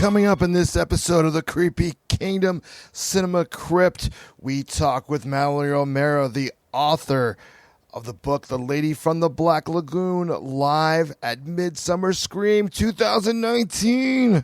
coming up in this episode of the Creepy Kingdom Cinema Crypt, we talk with Mallory O'Meara, the author of the book The Lady from the Black Lagoon, live at Midsummer Scream 2019.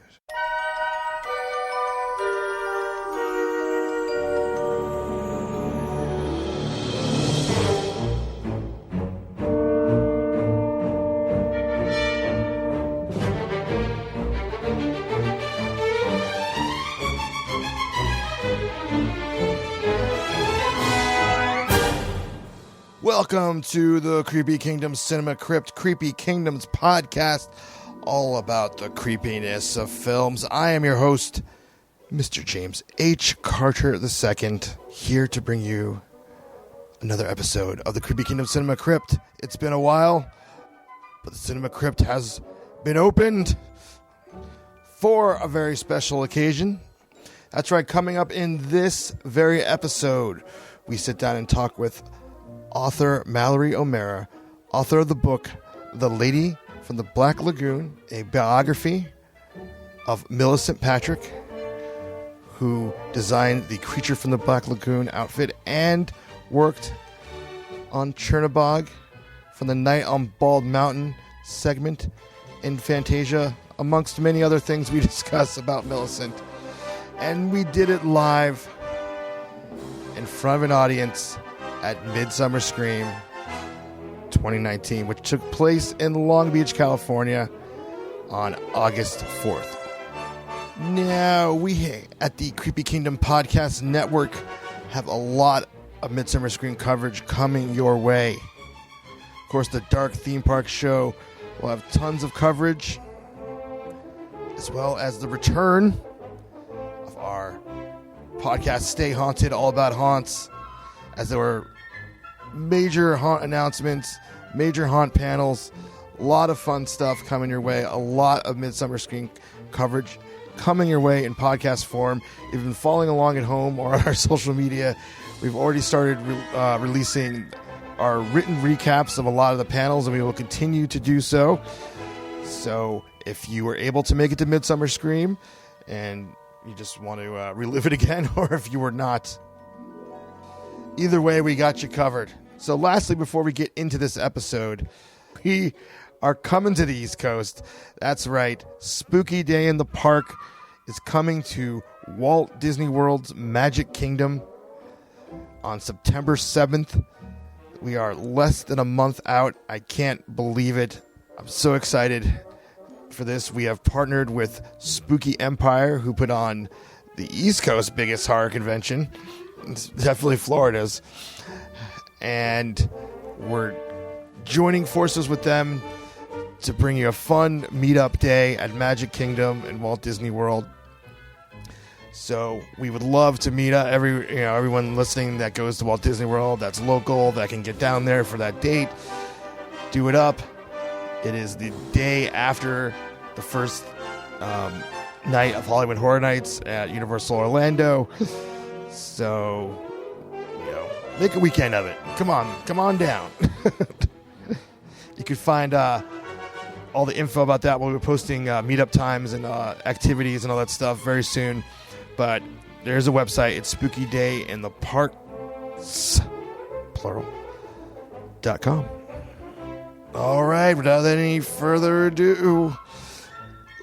Welcome to the Creepy Kingdom Cinema Crypt, Creepy Kingdom's podcast, all about the creepiness of films. I am your host, Mr. James H. Carter II, here to bring you another episode of the Creepy Kingdom Cinema Crypt. It's been a while, but the Cinema Crypt has been opened for a very special occasion. That's right, coming up in this very episode, we sit down and talk with author Mallory O'Meara, author of the book The Lady from the Black Lagoon, a biography of Milicent Patrick, who designed the Creature from the Black Lagoon outfit and worked on Chernobog from the Night on Bald Mountain segment in Fantasia, amongst many other things we discuss about Milicent. And we did it live in front of an audience at Midsummer Scream 2019, which took place in Long Beach, California on August 4th. Now, we at the Creepy Kingdom Podcast Network have a lot of Midsummer Scream coverage coming your way. Of course, the Dark Theme Park show will have tons of coverage, as well as the return of our podcast, Stay Haunted, all about haunts, as there were major haunt announcements, major haunt panels, a lot of fun stuff coming your way, a lot of Midsummer Scream coverage coming your way in podcast form. If you've been following along at home or on our social media, we've already started releasing our written recaps of a lot of the panels, and we will continue to do so. So if you were able to make it to Midsummer Scream and you just want to relive it again, or if you were not, either way, we got you covered. So lastly, before we get into this episode, we are coming to the East Coast. That's right. Spooky Day in the Park is coming to Walt Disney World's Magic Kingdom on September 7th. We are less than a month out. I can't believe it. I'm so excited for this. We have partnered with Spooky Empire, who put on the East Coast biggest horror convention. It's definitely Florida's. And we're joining forces with them to bring you a fun meetup day at Magic Kingdom and Walt Disney World. So we would love to meet everyone listening that goes to Walt Disney World, that's local, that can get down there for that date. Do it up. It is the day after the first night of Hollywood Horror Nights at Universal Orlando. So, make a weekend of it. Come on down. You can find all the info about that. We'll be posting meetup times and activities and all that stuff very soon. But there's a website. It's SpookyDayInTheParks, plural.com. All right, without any further ado,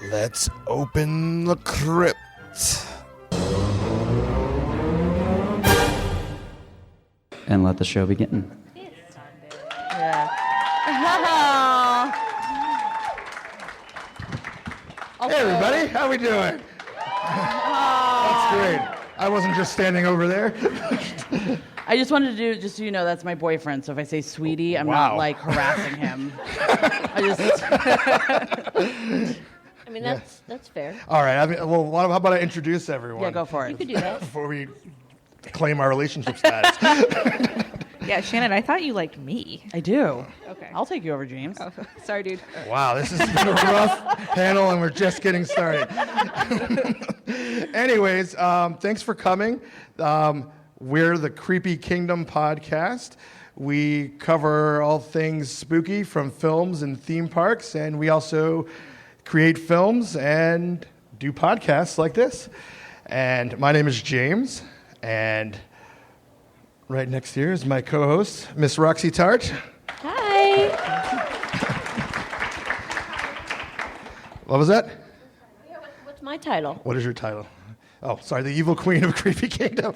let's open the crypt. And let the show begin. Yeah. Hey everybody, how we doing? That's great. I wasn't just standing over there. I just wanted to do, just so you know, that's my boyfriend. So if I say sweetie, I'm not like harassing him. I mean, that's fair. All right. Well, how about I introduce everyone? Yeah, go for it. You could do that. Before we claim our relationship status. Yeah, Shannon, I thought you liked me. I do. Okay. I'll take you over, James. Oh, sorry, dude. Wow, this has been a rough panel, and we're just getting started. Anyways, thanks for coming. We're the Creepy Kingdom Podcast. We cover all things spooky from films and theme parks, and we also create films and do podcasts like this. And my name is James, and right next here is my co-host, Miss Roxy Tart. Hi. What was that? Yeah, what's my title? What is your title? Oh, sorry, the evil queen of Creepy Kingdom.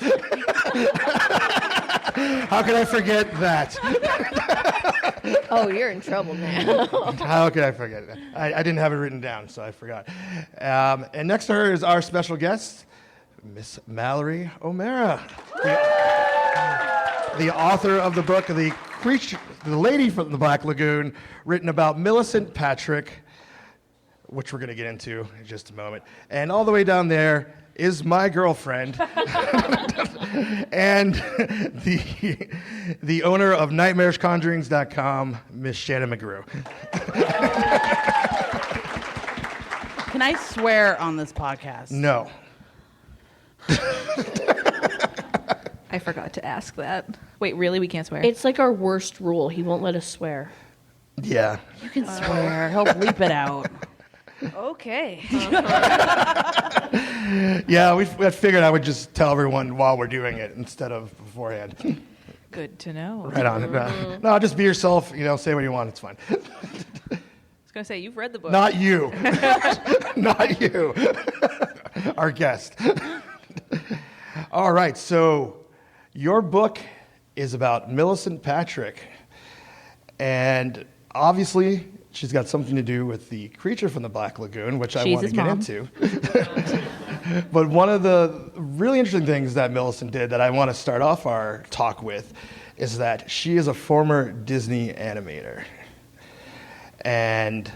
How could I forget that? Oh, you're in trouble now. How could I forget that? I didn't have it written down, so I forgot. And next to her is our special guest, Miss Mallory O'Meara, the author of the book, The Lady from the Black Lagoon, written about Milicent Patrick, which we're going to get into in just a moment. And all the way down there is my girlfriend and the owner of nightmaresconjurings.com, Miss Shannon McGrew. Can I swear on this podcast? No. I forgot to ask that. Wait, really? We can't swear? It's like our worst rule. He won't let us swear. Yeah. You can swear. He'll bleep it out. Okay. Yeah, we figured I would just tell everyone while we're doing it instead of beforehand. Good to know. Right on. No, just be yourself. Say what you want. It's fine. I was going to say, you've read the book. Not you. Not you. Our guest. All right, so your book is about Milicent Patrick. And obviously, she's got something to do with the creature from the Black Lagoon, which I want to get into. But one of the really interesting things that Milicent did that I want to start off our talk with is that she is a former Disney animator. And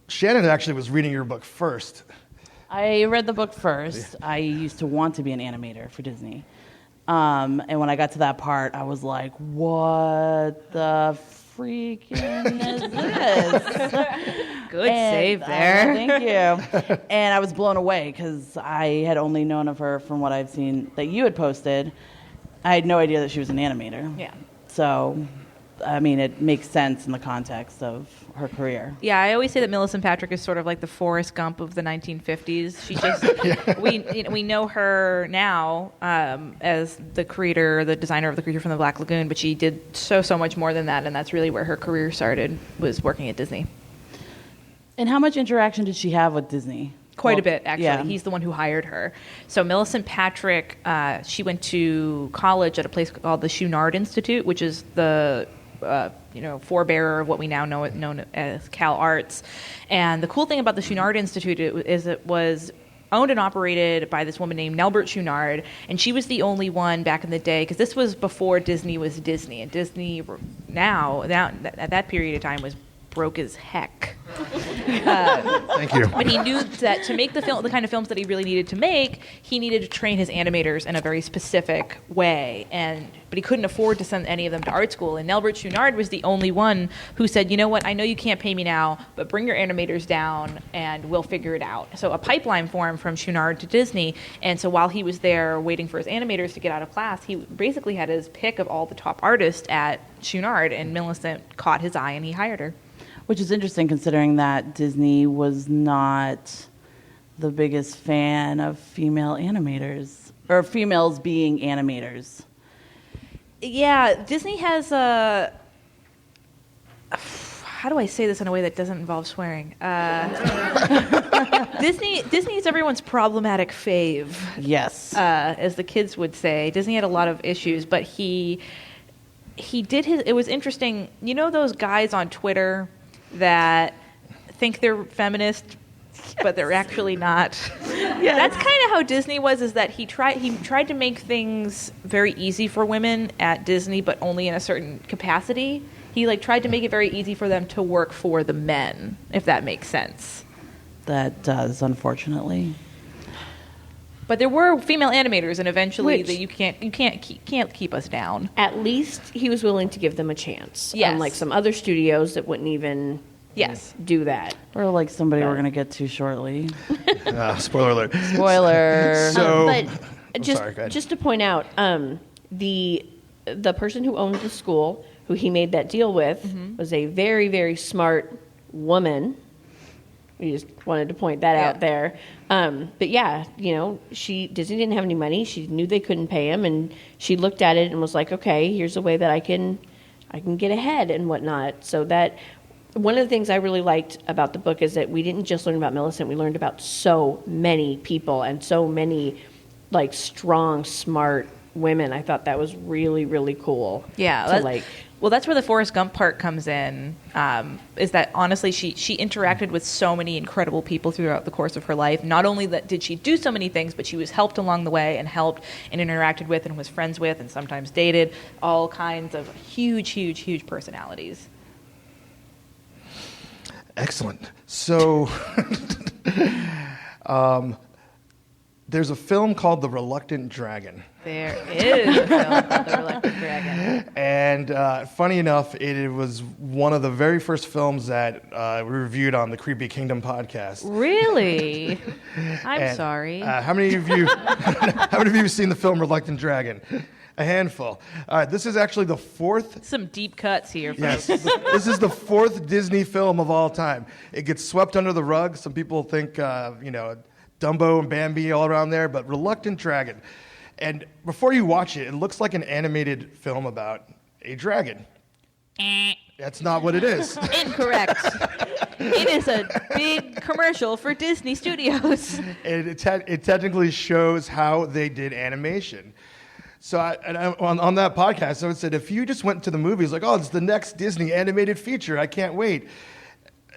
Shannon actually was reading your book first. I read the book first. I used to want to be an animator for Disney. And when I got to that part, I was like, what the freaking is this? Good save there. Thank you. And I was blown away because I had only known of her from what I've seen that you had posted. I had no idea that she was an animator. Yeah. So, I mean, it makes sense in the context of her career. Yeah, I always say that Milicent Patrick is sort of like the Forrest Gump of the 1950s. She just we know her now as the designer of the creature from the Black Lagoon, but she did so much more than that, and that's really where her career started, was working at Disney. And how much interaction did she have with Disney? Quite a bit, actually. Yeah. He's the one who hired her. So Milicent Patrick, she went to college at a place called the Chouinard Institute, which is the forebearer of what we now know known as Cal Arts. And the cool thing about the Chouinard Institute is it was owned and operated by this woman named Nelbert Chouinard, and she was the only one back in the day, because this was before Disney was Disney, and Disney now at that period of time was broke as heck. Thank you. But he knew that to make the kind of films that he really needed to make, he needed to train his animators in a very specific way. But he couldn't afford to send any of them to art school. And Nelbert Chouinard was the only one who said, you know what, I know you can't pay me now, but bring your animators down and we'll figure it out. So a pipeline formed from Chouinard to Disney. And so while he was there waiting for his animators to get out of class, he basically had his pick of all the top artists at Chouinard, and Milicent caught his eye and he hired her. Which is interesting considering that Disney was not the biggest fan of female animators, or females being animators. Yeah, Disney has a... How do I say this in a way that doesn't involve swearing? Disney is everyone's problematic fave. Yes. As the kids would say. Disney had a lot of issues, but he did his... It was interesting. You know those guys on Twitter that think they're feminist, but they're actually not? Yeah. That's kind of how Disney was, is that he tried to make things very easy for women at Disney, but only in a certain capacity. He tried to make it very easy for them to work for the men, if that makes sense. That does, unfortunately. But there were female animators, and eventually you can't keep us down. At least he was willing to give them a chance. Yes. Unlike some other studios that wouldn't even do that. Or like somebody we're going to get to shortly. Spoiler alert. Spoiler. So, but sorry, go ahead. just to point out, the person who owned the school, who he made that deal with, was a very, very smart woman. We just wanted to point that out there. But yeah, Disney didn't have any money. She knew they couldn't pay him, and she looked at it and was like, okay, here's a way that I can get ahead and whatnot. So that one of the things I really liked about the book is that we didn't just learn about Milicent. We learned about so many people and so many like strong, smart women. I thought that was really, really cool. Yeah. Well, that's where the Forrest Gump part comes in, is that honestly she interacted with so many incredible people throughout the course of her life. Not only did she do so many things, but she was helped along the way and helped and interacted with and was friends with and sometimes dated all kinds of huge, huge, huge personalities. Excellent. So there's a film called The Reluctant Dragon. There is a film called The Reluctant Dragon. And funny enough, it was one of the very first films that we reviewed on the Creepy Kingdom podcast. Really? I'm sorry. How many of you have seen the film Reluctant Dragon? A handful. All right, this is actually the fourth. Some deep cuts here. Yes, this is the fourth Disney film of all time. It gets swept under the rug. Some people think, Dumbo and Bambi all around there, but Reluctant Dragon. And before you watch it, it looks like an animated film about a dragon. That's not what it is. Incorrect. It is a big commercial for Disney Studios. And it technically shows how they did animation. So on that podcast, I said, if you just went to the movies like, oh, it's the next Disney animated feature, I can't wait.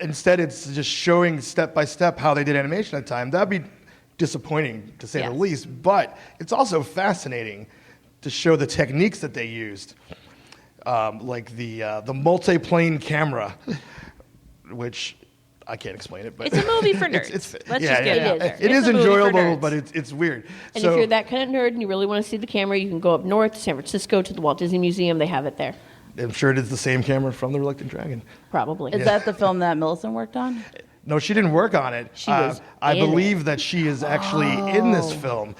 Instead, it's just showing step by step how they did animation at the time. That'd be disappointing, to say the least. But it's also fascinating to show the techniques that they used, like the multi-plane camera, which I can't explain it. But it's a movie for nerds. Let's just get it out there. It is enjoyable, but it's weird. And if you're that kind of nerd and you really want to see the camera, you can go up north to San Francisco to the Walt Disney Museum. They have it there. I'm sure it is the same camera from The Reluctant Dragon. Probably. Is that the film that Milicent worked on? No, she didn't work on it. She was I in believe it. that she is actually in this film.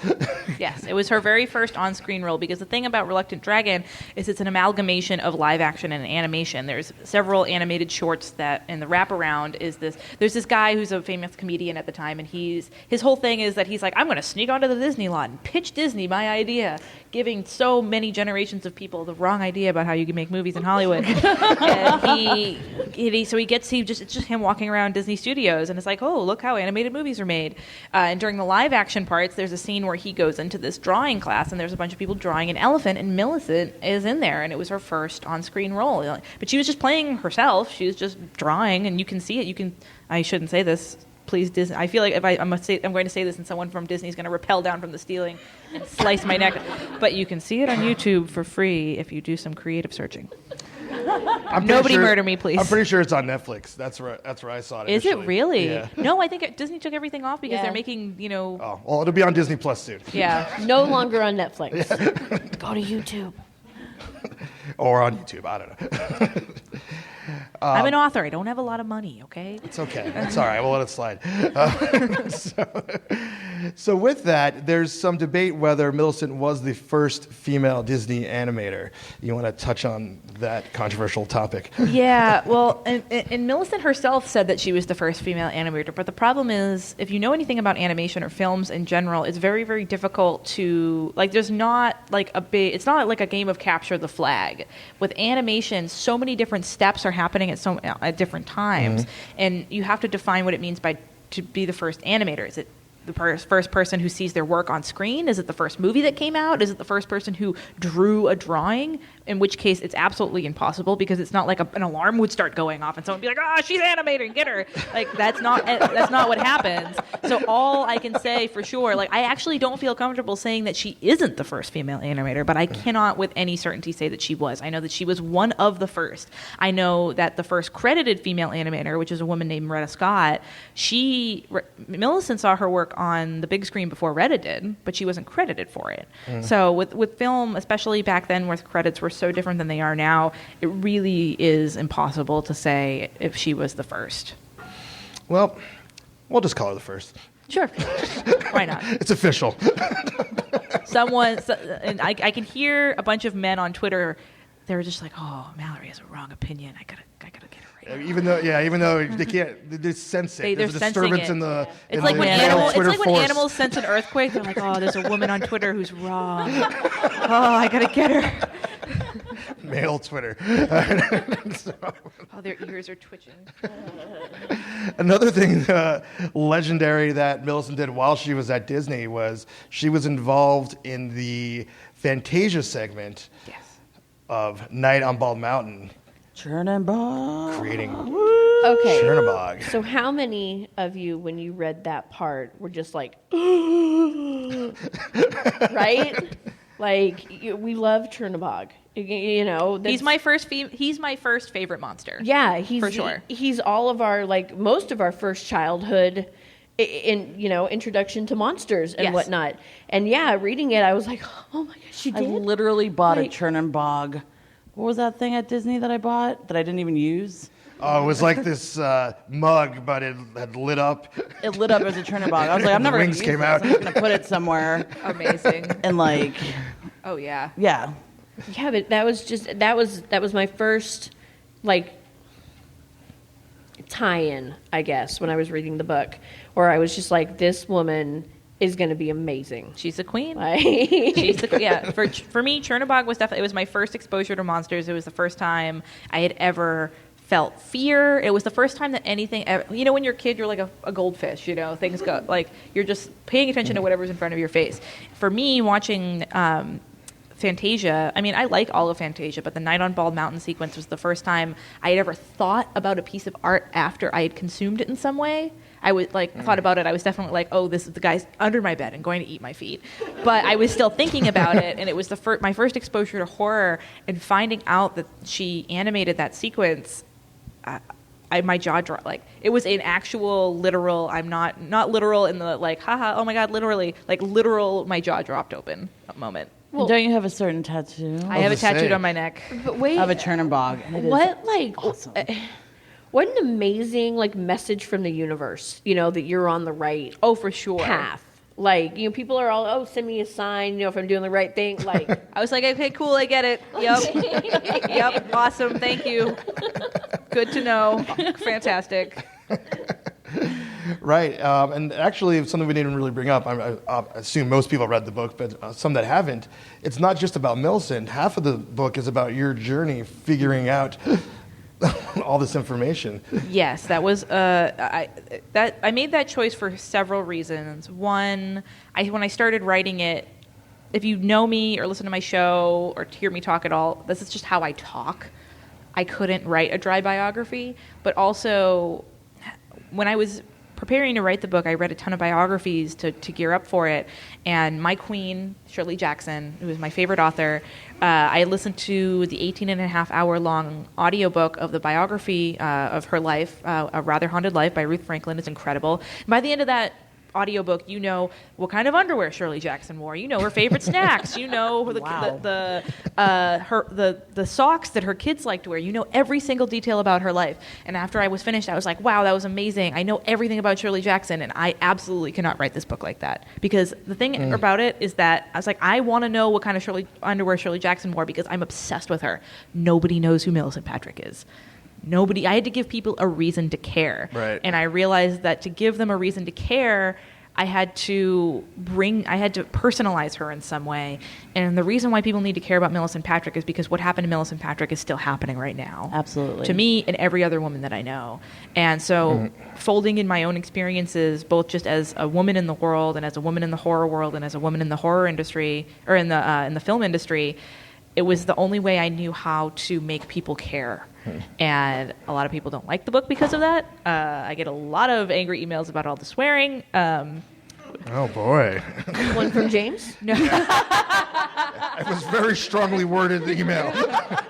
Yes, it was her very first on-screen role, because the thing about Reluctant Dragon is it's an amalgamation of live action and animation. There's several animated shorts that, in the wraparound is this, there's this guy who's a famous comedian at the time, and his whole thing is that he's like, I'm going to sneak onto the Disney lot and pitch Disney my idea, giving so many generations of people the wrong idea about how you can make movies in Hollywood. And it's just him walking around Disney Studios, and it's like, oh, look how animated movies are made. And during the live action parts, there's a scene where he goes into this drawing class, and there's a bunch of people drawing an elephant, and Milicent is in there, and it was her first on-screen role. But she was just playing herself. She was just drawing, and you can see it. I shouldn't say this. Please, Disney. I feel like if I'm going to say this, and someone from Disney is going to rappel down from the ceiling and slice my neck. But you can see it on YouTube for free if you do some creative searching. Nobody murder me, please. I'm pretty sure it's on Netflix. That's where I saw it. Is it really? Yeah. No, I think Disney took everything off because they're making, Oh, well, it'll be on Disney Plus soon. Yeah. No longer on Netflix. Go to YouTube. Or on YouTube. I don't know. I'm an author. I don't have a lot of money, okay? It's okay. It's all right. We'll let it slide. So with that, there's some debate whether Milicent was the first female Disney animator. You want to touch on that controversial topic? Yeah, well, and Milicent herself said that she was the first female animator, but the problem is, if you know anything about animation or films in general, it's very, very difficult to, there's not it's not like a game of capture the flag. With animation, so many different steps are happening at different times, and you have to define what it means to be the first animator. Is it the first person who sees their work on screen? Is it the first movie that came out? Is it the first person who drew a drawing? In which case, it's absolutely impossible, because it's not like an alarm would start going off and someone would be like, she's animating, get her. That's not what happens. So all I can say for sure, I actually don't feel comfortable saying that she isn't the first female animator, but I cannot with any certainty say that she was. I know that she was one of the first. I know that the first credited female animator, which is a woman named Retta Scott, Milicent saw her work on the big screen before Retta did, but she wasn't credited for it. So with film, especially back then where credits were so different than they are now, it really is impossible to say if she was the first. Well, we'll just call her the first. Sure. Why not? It's official. And I can hear a bunch of men on Twitter, they were just like, oh, Mallory has a wrong opinion. I gotta get her right. Even though they can't, they sense it. They're There's a sensing disturbance it. in the. It's in like the when male Twitter it's like when force. animals sense an earthquake. They're like, oh, there's a woman on Twitter who's wrong. Oh, I gotta get her. Male Twitter. Oh, their ears are twitching. Another thing legendary that Milicent did while she was at Disney was she was involved in the Fantasia segment of Night on Bald Mountain, Chernobog. creating Okay. Chernobog. So how many of you, when you read that part, were just like, right? Like, we love Chernobog. You know, He's my first favorite monster. Yeah, he's for sure. He's all of our, like, most of our first childhood introduction to monsters and whatnot. And yeah, reading it, I was like, oh my gosh, she I did. literally bought a Chernobog. What was that thing at Disney that I bought that I didn't even use? Oh, it was like this mug, but it had lit up. It lit up as a Chernobog. I was like, I'm The never going to wings use came this. out. I'm just going to put it somewhere. Amazing. And like, Oh yeah. yeah. Yeah, but that was my first, like, tie-in, I guess, when I was reading the book, where I was just like, this woman is going to be amazing. She's the queen. Like, She's the, yeah. For me, Chernobog was definitely, it was my first exposure to monsters. It was the first time I had ever felt fear. It was the first time that anything ever, you know, when you're a kid, you're like a goldfish, you know, things go, like, you're just paying attention to whatever's in front of your face. For me, watching Fantasia, I mean, I like all of Fantasia, but the Night on Bald Mountain sequence was the first time I had ever thought about a piece of art after I had consumed it in some way. I was like, thought about it. I was definitely like, oh, this is the guy's under my bed and going to eat my feet. But I was still thinking about it, and it was my first exposure to horror. And finding out that she animated that sequence, my jaw dropped. Like, it was an actual literal. I'm not literal in the like, haha, oh my god, literally, like literal. My jaw dropped open moment. Well, don't you have a certain tattoo? I have it to say. tattooed on my neck. but wait, I have a Chernobog. And it is what, like, awesome. what an amazing, like, message from the universe, you know, that you're on the right Oh, for sure. path. Like, you know, people are all, oh, send me a sign, you know, if I'm doing the right thing. Like, I was like, okay, cool, I get it. Yep. Yep, awesome, thank you. Good to know. Fantastic. Right, and actually, something we didn't really bring up. I assume most people read the book, but some that haven't. It's not just about Milicent. Half of the book is about your journey figuring out all this information. Yes, that was I made that choice for several reasons. One, when I started writing it, if you know me or listen to my show or hear me talk at all, this is just how I talk. I couldn't write a dry biography, but also when I was preparing to write the book, I read a ton of biographies to gear up for it. And my queen, Shirley Jackson, who is my favorite author, I listened to the 18-and-a-half-hour-long audiobook of the biography of her life, A Rather Haunted Life by Ruth Franklin. It's incredible. And by the end of that audiobook, you know what kind of underwear Shirley Jackson wore. You know her favorite snacks. You know the socks that her kids like to wear. You know every single detail about her life. And after I was finished, I was like, wow, that was amazing. I know everything about Shirley Jackson, and I absolutely cannot write this book like that. Because the thing about it is that I was like, I want to know what kind of underwear Shirley Jackson wore because I'm obsessed with her. Nobody knows who Milicent Patrick is. I had to give people a reason to care. Right. And I realized that to give them a reason to care, I had to personalize her in some way. And the reason why people need to care about Milicent Patrick is because what happened to Milicent Patrick is still happening right now. Absolutely. To me and every other woman that I know. And so folding in my own experiences, both just as a woman in the world and as a woman in the horror world and as a woman in the horror industry or in the film industry, it was the only way I knew how to make people care. And a lot of people don't like the book because of that. I get a lot of angry emails about all the swearing. Oh boy, one from James? No. it was very strongly worded email.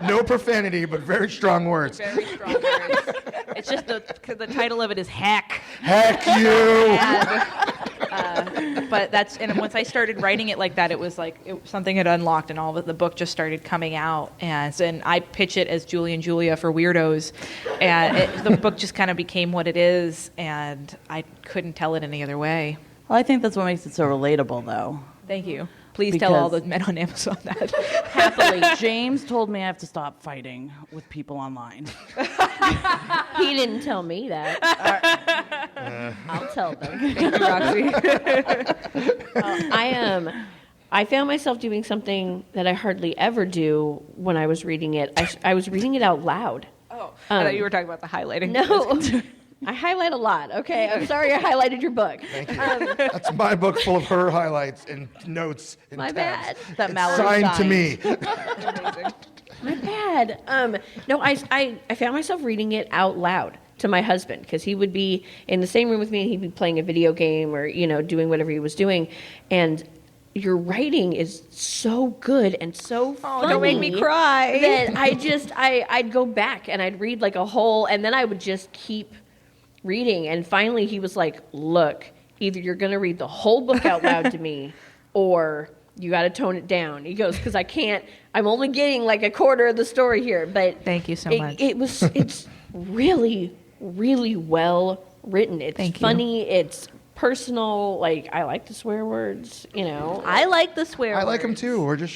No profanity, but very strong words. Very strong words. It's just the title of it is Heck. Heck you! But and once I started writing it like that, it was like something had unlocked, and all of the book just started coming out. And I pitch it as Julie and Julia for weirdos, and the book just kind of became what it is, and I couldn't tell it any other way. Well, I think that's what makes it so relatable, though. Thank you. Please tell all the Because- men on Amazon that. Happily, James told me I have to stop fighting with people online. He didn't tell me that. I'll tell them. Thank you, Roxy. I found myself doing something that I hardly ever do when I was reading it. I was reading it out loud. Oh, I thought you were talking about the highlighting. No. I highlight a lot. Okay, I'm sorry I highlighted your book. Thank you. That's my book full of her highlights and notes and My tabs. bad. That It's Mallory signed to me. My bad. No, I found myself reading it out loud to my husband because he would be in the same room with me and he'd be playing a video game or, doing whatever he was doing. And your writing is so good and so funny. Don't make me cry. That I'd go back and I'd read like a whole, and then I would just keep reading. And finally he was like, look, either you're going to read the whole book out loud to me or you got to tone it down. He goes, because I'm only getting like a quarter of the story here. But Thank you so much. It's really, really well written. It's Thank you. funny. It's personal. Like, I like the swear words, I like the swear I like them words.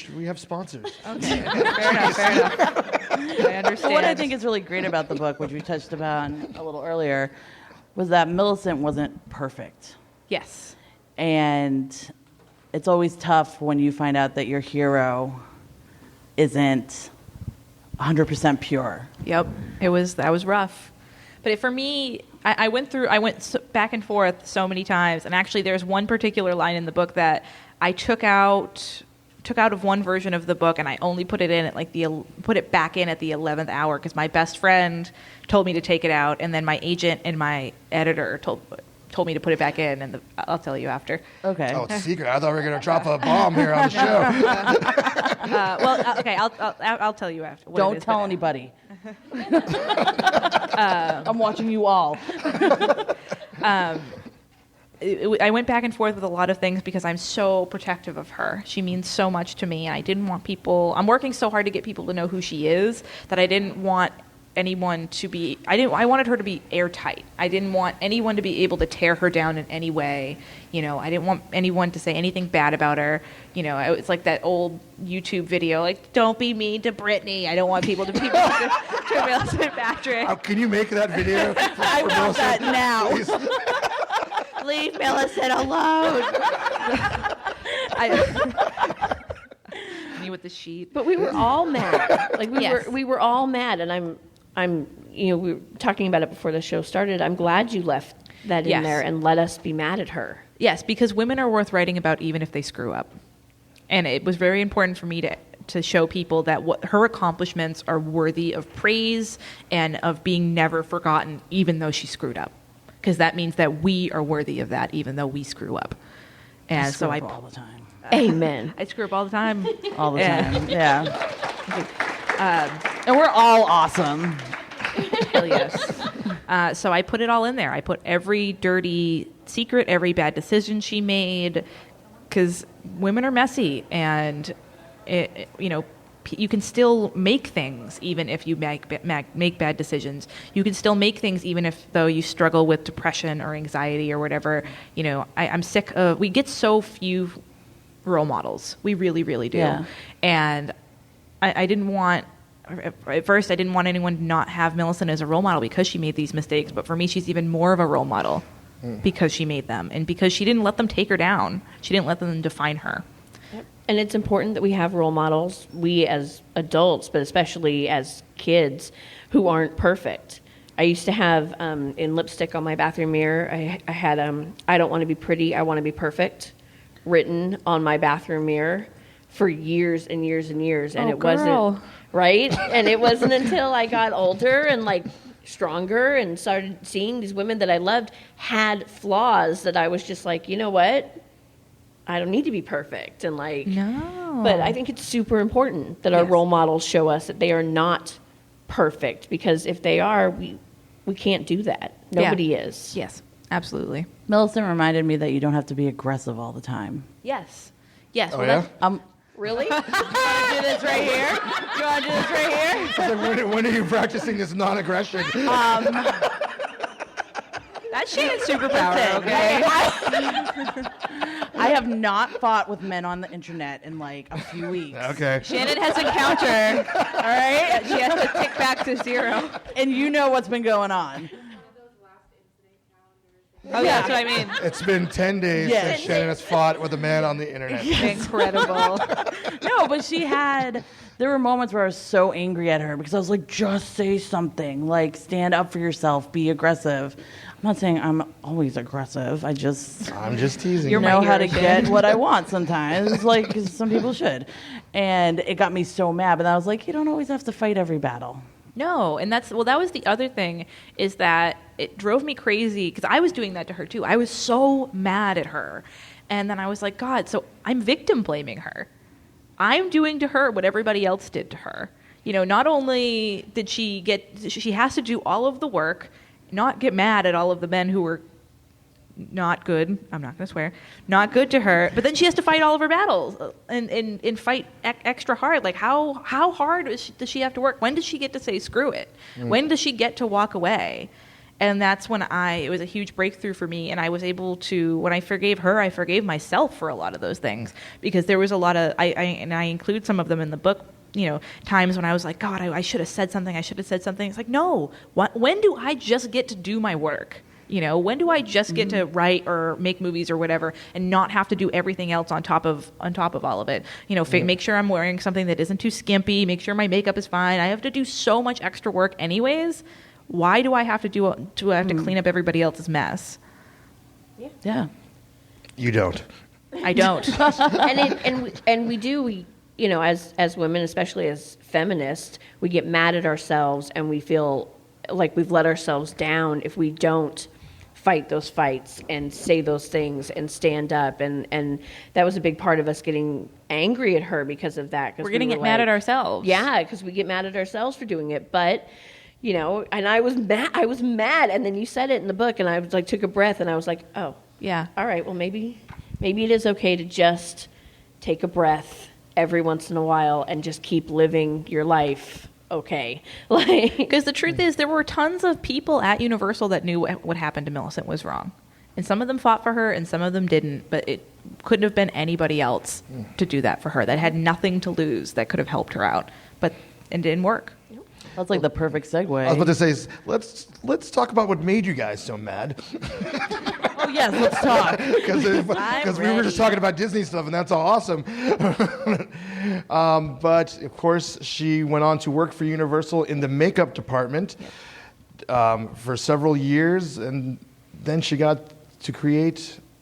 too. We have sponsors. Okay, fair enough. I understand. What I think is really great about the book, which we touched upon a little earlier, was that Milicent wasn't perfect. Yes. And it's always tough when you find out that your hero isn't 100% pure. Yep. That was rough. But for me, I went back and forth so many times, and actually there's one particular line in the book that I took out of one version of the book, and I only put it in at put it back in at the 11th hour because my best friend told me to take it out, and then my agent and my editor told me to put it back in, and I'll tell you after. Okay. Oh, it's a secret. I thought we were going to drop a bomb here on the show. Okay, I'll tell you after. what it Don't is, tell but- anybody. I'm watching you all. I went back and forth with a lot of things because I'm so protective of her. She means so much to me, and I didn't want people. I'm working so hard to get people to know who she is that I didn't want anyone to be. I wanted her to be airtight. I didn't want anyone to be able to tear her down in any way. I didn't want anyone to say anything bad about her. It's like that old YouTube video, like, don't be mean to Britney. I don't want people to be mean to Milicent Patrick. How can you make that video? I want that now. Please. Leave Milicent alone. Me with the sheet. But we were all mad. Like Yes. we were all mad, and we were talking about it before the show started. I'm glad you left that in Yes. there and let us be mad at her. Yes, because women are worth writing about even if they screw up. And it was very important for me to show people that what her accomplishments are worthy of praise and of being never forgotten, even though she screwed up. Because that means that we are worthy of that, even though we screw up. And so I all the time. Amen. I screw up all the time. All the time. Yeah. And we're all awesome. Hell yes. So I put it all in there. I put every dirty secret, every bad decision she made, because women are messy, and you can still make things even if you make bad decisions. You can still make things even though you struggle with depression or anxiety or whatever. I'm sick of. We get so few role models. We really, really do. Yeah. And I didn't want. At first, I didn't want anyone to not have Milicent as a role model because she made these mistakes. But for me, she's even more of a role model because she made them, and because she didn't let them take her down. She didn't let them define her. And it's important that we have role models, we as adults, but especially as kids, who aren't perfect. I used to have in lipstick on my bathroom mirror, I had I don't want to be pretty, I want to be perfect, written on my bathroom mirror for years and years and years. And it wasn't, right? And it wasn't until I got older and like stronger and started seeing these women that I loved had flaws that I was just like, you know what? I don't need to be perfect. And like, No. but I think it's super important that our Yes. role models show us that they are not perfect, because if they are, we can't do that. Nobody is. Yes, absolutely. Milicent reminded me that you don't have to be aggressive all the time. Yes. Yes. Oh, well, yeah? that's- Really? Do this right here. You want to do this right here? I was like, when are you practicing this non-aggression? That's Shannon's superpower, okay? I have not fought with men on the internet in like a few weeks. Okay. Shannon has encountered. All right, she has to tick back to 0. And you know what's been going on. Oh yeah, that's what I mean. It's been 10 days since Shannon has fought with a man on the internet. Incredible. No, but there were moments where I was so angry at her because I was like, just say something. Like, stand up for yourself. Be aggressive. I'm not saying I'm always aggressive. I'm just teasing. You're know my how to irritant. get what I want sometimes, like some people should. And it got me so mad. But I was like, you don't always have to fight every battle. No, and that was the other thing, is that it drove me crazy because I was doing that to her too. I was so mad at her. And then I was like, God, so I'm victim blaming her. I'm doing to her what everybody else did to her. You know, not only did she has to do all of the work, not get mad at all of the men who were not good, I'm not going to swear, not good to her, but then she has to fight all of her battles and fight extra hard. Like, how hard does she have to work? When does she get to say screw it? When does she get to walk away? And that's when it was a huge breakthrough for me, and I was able to, when I forgave her, I forgave myself for a lot of those things, because there was a lot of, I include some of them in the book, you know, times when I was like, God, I should have said something, It's like, no, when do I just get to do my work? You know, when do I just get to write or make movies or whatever and not have to do everything else on top of all of it? You know, make sure I'm wearing something that isn't too skimpy, make sure my makeup is fine. I have to do so much extra work anyways. Why do I have to clean up everybody else's mess? Yeah. You don't. I don't. and we do, you know, as women, especially as feminists, we get mad at ourselves and we feel like we've let ourselves down if we don't fight those fights and say those things and stand up. And that was a big part of us getting angry at her because of that. We're getting mad at ourselves. Yeah, because we get mad at ourselves for doing it. But, you know, and I was mad. And then you said it in the book, and I was like, took a breath, and I was like, oh, Yeah. all right, well, maybe it is okay to just take a breath every once in a while and just keep living your life. Okay. Because the truth is, there were tons of people at Universal that knew what happened to Milicent was wrong. And some of them fought for her and some of them didn't, but it couldn't have been anybody else to do that for her that had nothing to lose that could have helped her out. But it didn't work. That's like the perfect segue. I was about to say, let's talk about what made you guys so mad. Oh, yes, let's talk. Because we were just talking about Disney stuff, and that's all awesome. But, of course, she went on to work for Universal in the makeup department for several years, and then she got to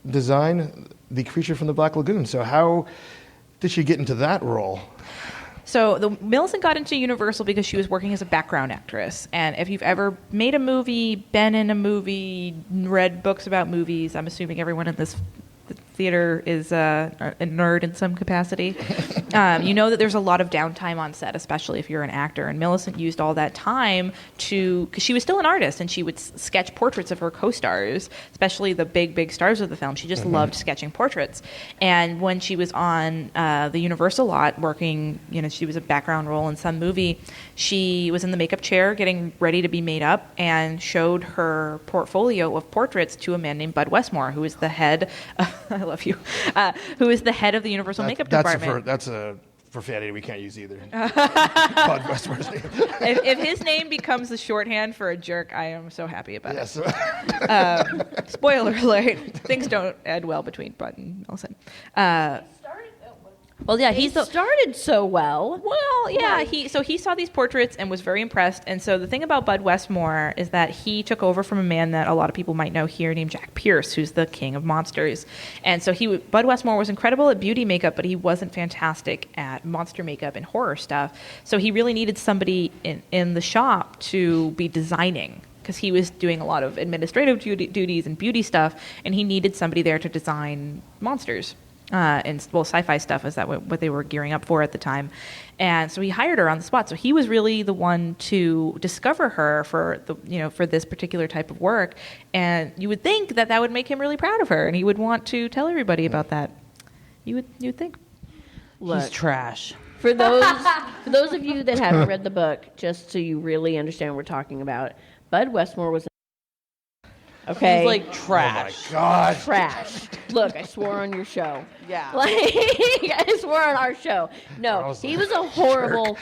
design the creature from the Black Lagoon. So how did she get into that role? So Milicent got into Universal because she was working as a background actress. And if you've ever made a movie, been in a movie, read books about movies, I'm assuming everyone in this theater is a nerd in some capacity. You know that there's a lot of downtime on set, especially if you're an actor. And Milicent used all that time because she was still an artist, and she would sketch portraits of her co-stars, especially the big stars of the film. She just loved sketching portraits. And when she was on the Universal lot working, you know, she was a background role in some movie, she was in the makeup chair getting ready to be made up and showed her portfolio of portraits to a man named Bud Westmore, who is the head I love you. Who is the head of the Universal makeup department? That's a profanity we can't use either. Bud Westmore's name. If his name becomes the shorthand for a jerk, I am so happy about it. Spoiler alert: things don't end well between Bud and Milicent. Well, yeah, He started so well. Well, yeah, he saw these portraits and was very impressed. And so the thing about Bud Westmore is that he took over from a man that a lot of people might know here named Jack Pierce, who's the king of monsters. And so Bud Westmore was incredible at beauty makeup, but he wasn't fantastic at monster makeup and horror stuff. So he really needed somebody in the shop to be designing, because he was doing a lot of administrative duties and beauty stuff, and he needed somebody there to design monsters. And sci-fi stuff is that what they were gearing up for at the time, and so he hired her on the spot. So he was really the one to discover her for this particular type of work, and you would think that would make him really proud of her, and he would want to tell everybody about that. You'd think. Look, he's trash. For those of you that haven't read the book, just so you really understand what we're talking about, Bud Westmore was Okay, He's like trash. Oh my God. trash. Look, I swore on your show. Yeah. Like, I swore on our show. No, he was a horrible,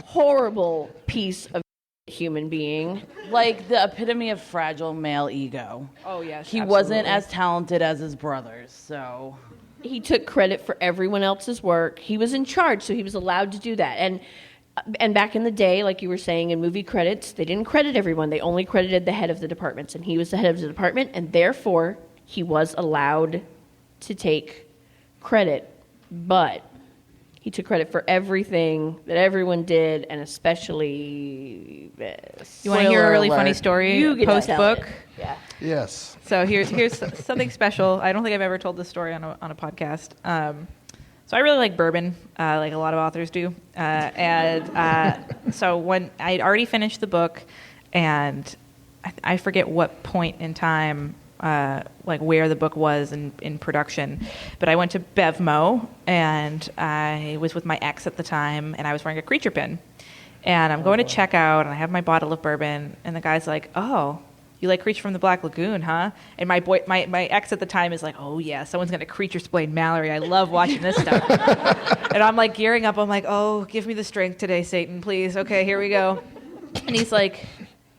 horrible piece of human being. Like the epitome of fragile male ego. Oh, yes. He wasn't as talented as his brothers, so. He took credit for everyone else's work. He was in charge, so he was allowed to do that. And back in the day, like you were saying, in movie credits, they didn't credit everyone. They only credited the head of the departments, and he was the head of the department, and therefore he was allowed to take credit. But he took credit for everything that everyone did, and especially this. You want to hear a really Spoiler funny alert. story You get to post tell book? it. Yeah. Yes. So here's something special. I don't think I've ever told this story on a podcast. So I really like bourbon, like a lot of authors do. So when I'd already finished the book, and I forget what point in time, like where the book was in production, but I went to BevMo, and I was with my ex at the time, and I was wearing a creature pin. And I'm going to check out, and I have my bottle of bourbon, and the guy's like, "Oh, you like Creature from the Black Lagoon, huh?" And my ex at the time is like, "Oh yeah, someone's gonna creature explain Mallory. I love watching this stuff." And I'm like gearing up. I'm like, "Oh, give me the strength today, Satan, please." Okay, here we go. And he's like,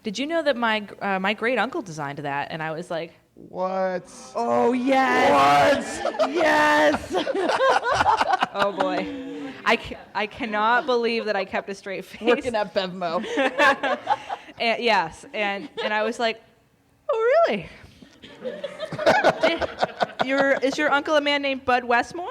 "Did you know that my great uncle designed that?" And I was like, What? Oh, yes. What? Yes. "Oh boy." I cannot believe that I kept a straight face. Working at BevMo. And, yes, and I was like, "Oh, really? Is your uncle a man named Bud Westmore?"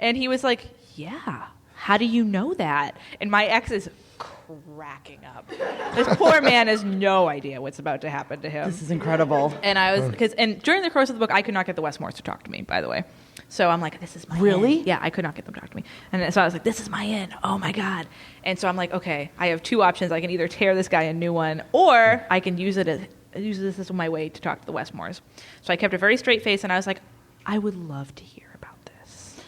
And he was like, "Yeah. How do you know that?" And my ex is cracking up. This poor man has no idea what's about to happen to him. This is incredible. And I was and during the course of the book, I could not get the Westmores to talk to me. By the way. So I'm like, this is my Really? in. Yeah, I could not get them to talk to me. And so I was like, this is my in. Oh, my God. And so I'm like, okay, I have two options. I can either tear this guy a new one, or I can use this as my way to talk to the Westmores. So I kept a very straight face, and I was like, I would love to hear about this.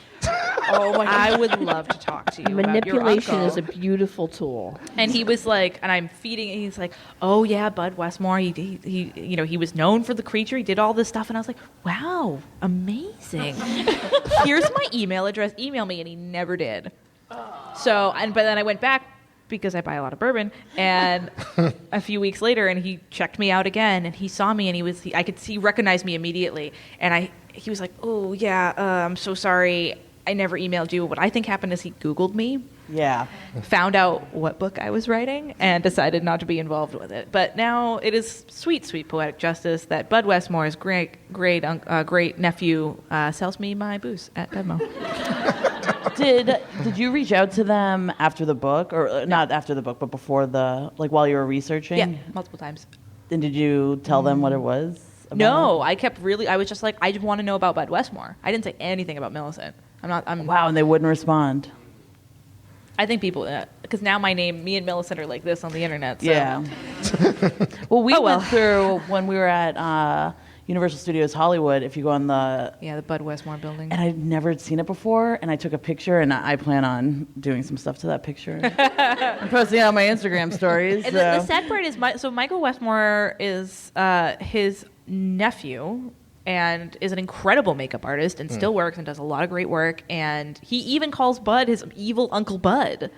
Oh, my God. I would love to talk to you about your Manipulation uncle. is a beautiful tool. And he was like, and I'm feeding it. He's like, "Oh yeah, Bud Westmore. He was known for the creature. He did all this stuff." And I was like, "Wow, amazing. Here's my email address. Email me." And he never did. So, but then I went back because I buy a lot of bourbon, and a few weeks later, and he checked me out again, and he saw me, and he recognized me immediately, and he was like, "Oh yeah, I'm so sorry. I never emailed you." What I think happened is he Googled me. Yeah. Found out what book I was writing and decided not to be involved with it. But now it is sweet, sweet poetic justice that Bud Westmore's great nephew sells me my booze at BevMo. Did you reach out to them after the book, or not after the book, but before while you were researching? Yeah, multiple times. And did you tell them what it was? No, I was just like, I just want to know about Bud Westmore. I didn't say anything about Milicent. Wow, and they wouldn't respond. I think people, because now me and Milicent are like this on the internet. So. Yeah. Well, we went through when we were at Universal Studios Hollywood. If you go on the Bud Westmore building, and I'd never seen it before, and I took a picture, and I plan on doing some stuff to that picture and posting it on my Instagram stories. And the sad part is, Michael Westmore is his nephew. And is an incredible makeup artist and still works and does a lot of great work. And he even calls Bud his evil Uncle Bud.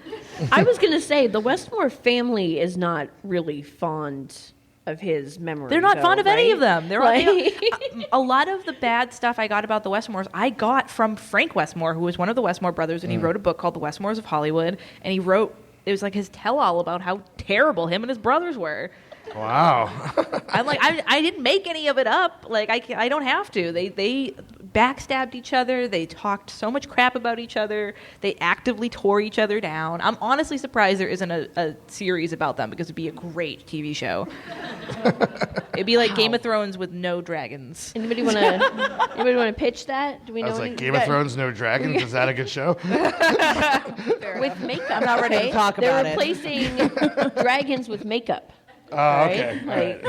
I was going to say, the Westmore family is not really fond of his memory. They're not fond of any of them. They're a lot of the bad stuff I got about the Westmores, I got from Frank Westmore, who was one of the Westmore brothers, and he wrote a book called The Westmores of Hollywood. And it was like his tell-all about how terrible him and his brothers were. Wow. I'm like, I didn't make any of it up. Like, I don't have to. They backstabbed each other. They talked so much crap about each other. They actively tore each other down. I'm honestly surprised there isn't a series about them, because it'd be a great TV show. It'd be like Game of Thrones with no dragons. Anybody want to pitch that? Do we know? I was like, Game of Thrones, no dragons. Is that a good show? With makeup. I'm not ready to talk about it. They're replacing dragons with makeup. Oh, okay. Right?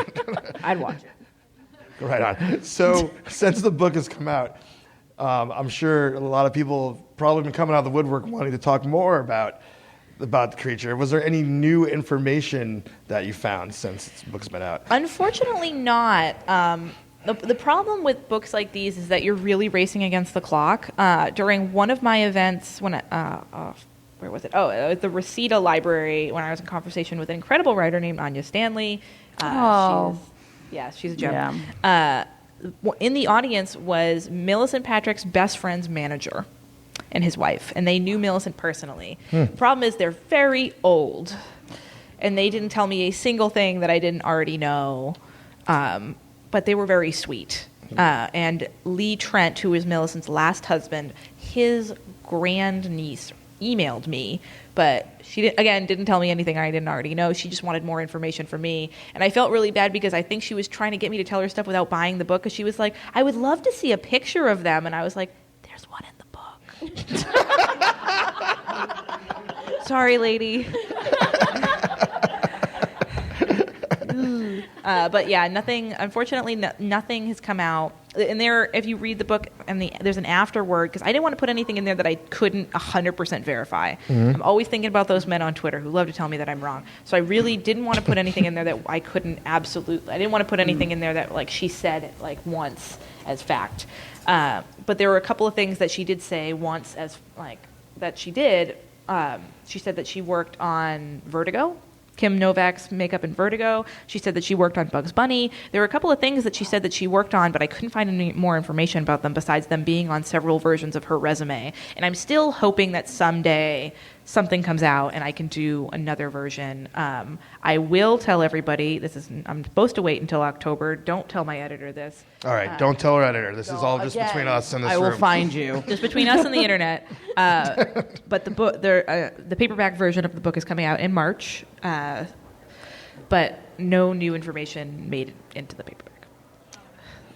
I'd watch it. Right on. So, since the book has come out, I'm sure a lot of people have probably been coming out of the woodwork wanting to talk more about about the creature. Was there any new information that you found since the book's been out? Unfortunately, not. The problem with books like these is that you're really racing against the clock. During one of my events, where was it? Oh, at the Reseda Library, when I was in conversation with an incredible writer named Anya Stanley. She's a gem. Yeah. In the audience was Milicent Patrick's best friend's manager and his wife, and they knew Milicent personally. The problem is they're very old, and they didn't tell me a single thing that I didn't already know, but they were very sweet. And Lee Trent, who was Milicent's last husband, his grandniece emailed me, but she didn't tell me anything I didn't already know. She just wanted more information from me, and I felt really bad because I think she was trying to get me to tell her stuff without buying the book, because she was like, I would love to see a picture of them, and I was like, there's one in the book. Sorry, lady. But yeah, nothing. Unfortunately, nothing has come out. And if you read the book, and there's an afterword, because I didn't want to put anything in there that I couldn't 100% verify. I'm always thinking about those men on Twitter who love to tell me that I'm wrong. So I really didn't want to put anything in there that I couldn't absolutely. I didn't want to put anything in there that like she said like once as fact. But there were a couple of things that she did say once as like that she did. She said that she worked on Vertigo. Kim Novak's makeup in Vertigo. She said that she worked on Bugs Bunny. There were a couple of things that she said that she worked on, but I couldn't find any more information about them besides them being on several versions of her resume. And I'm still hoping that someday something comes out and I can do another version. I will tell everybody, I'm supposed to wait until October. Don't tell my editor this. All right, don't tell our editor. This is all just between us in this room. I will find you. Just between us and the internet. But the paperback version of the book is coming out in March. But no new information made it into the paperback,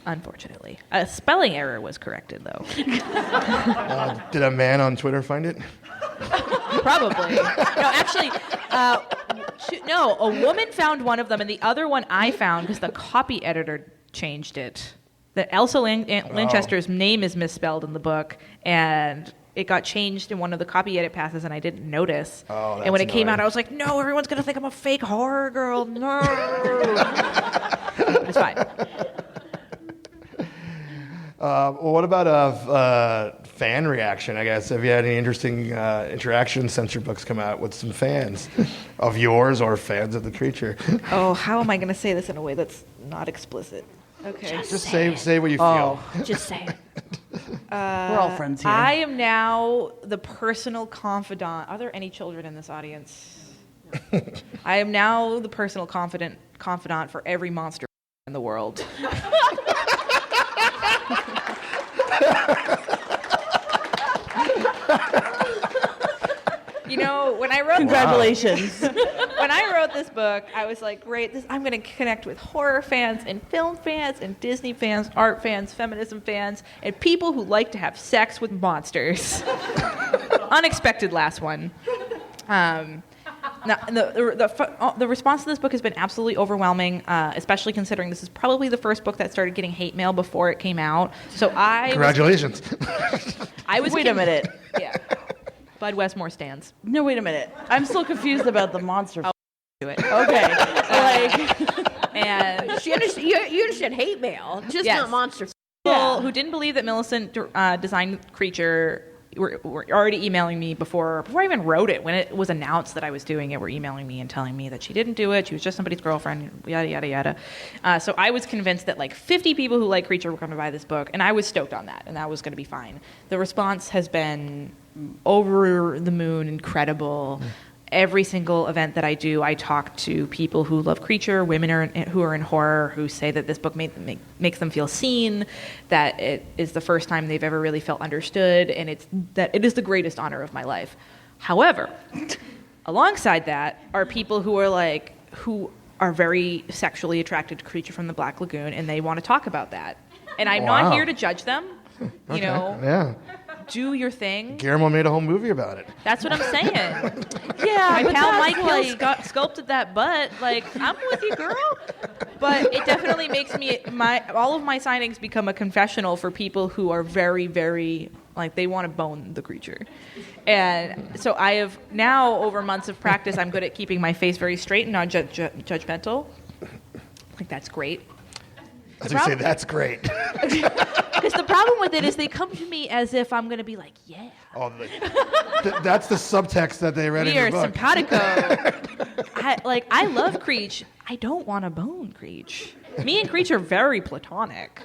unfortunately. A spelling error was corrected, though. Did a man on Twitter find it? Probably. No, actually, a woman found one of them, and the other one I found because the copy editor changed it. That Elsa Lanchester's name is misspelled in the book, and it got changed in one of the copy edit passes, and I didn't notice. Oh, that's and when it came annoying. out, I was like, no, everyone's going to think I'm a fake horror girl. No. But it's fine. Well, what about fan reaction, I guess? Have you had any interesting interactions since your book's come out with some fans of yours or fans of the creature? Oh, how am I going to say this in a way that's not explicit? Okay. Just say what you feel. Just say it. We're all friends here. I am now the personal confidant. Are there any children in this audience? I am now the personal confidant for every monster in the world. You know, when I wrote Congratulations. when I wrote this book, I was like, great, I'm going to connect with horror fans and film fans and Disney fans, art fans, feminism fans, and people who like to have sex with monsters. Unexpected last one. Now, the response to this book has been absolutely overwhelming, especially considering this is probably the first book that started getting hate mail before it came out. So Congratulations. Wait a minute. Yeah. Bud Westmore stands. No, wait a minute. I'm still confused about the monster. Do it. Okay. And You understand hate mail, just Yes. not monster. people who didn't believe that Milicent designed Creature were already emailing me before I even wrote it. When it was announced that I was doing it, were emailing me and telling me that she didn't do it. She was just somebody's girlfriend, yada, yada, yada. So I was convinced that like 50 people who like Creature were going to buy this book, and I was stoked on that, and that was going to be fine. The response has been over the moon, incredible. Every single event that I do, I talk to people who love Creature, women who are in horror, who say that this book makes them feel seen, that it is the first time they've ever really felt understood, and it is the greatest honor of my life. However, alongside that are people who are very sexually attracted to Creature from the Black Lagoon, and they want to talk about that. And I'm not here to judge them. You know, Yeah. do your thing. Guillermo made a whole movie about it. That's what I'm saying. Yeah, My but pal that's Mike Hill sculpted that butt. Like, I'm with you, girl. But it definitely makes all of my signings become a confessional for people who are very, very Like, they want to bone the creature. And so I have now, over months of practice, I'm good at keeping my face very straight and not judgmental. Like, that's great. I was going to say, that's great. Because the problem with it is they come to me as if I'm going to be like, yeah. Oh, that's the subtext that they read in the book. Simpatico. I love Creech. I don't want to bone Creech. Me and Creech are very platonic.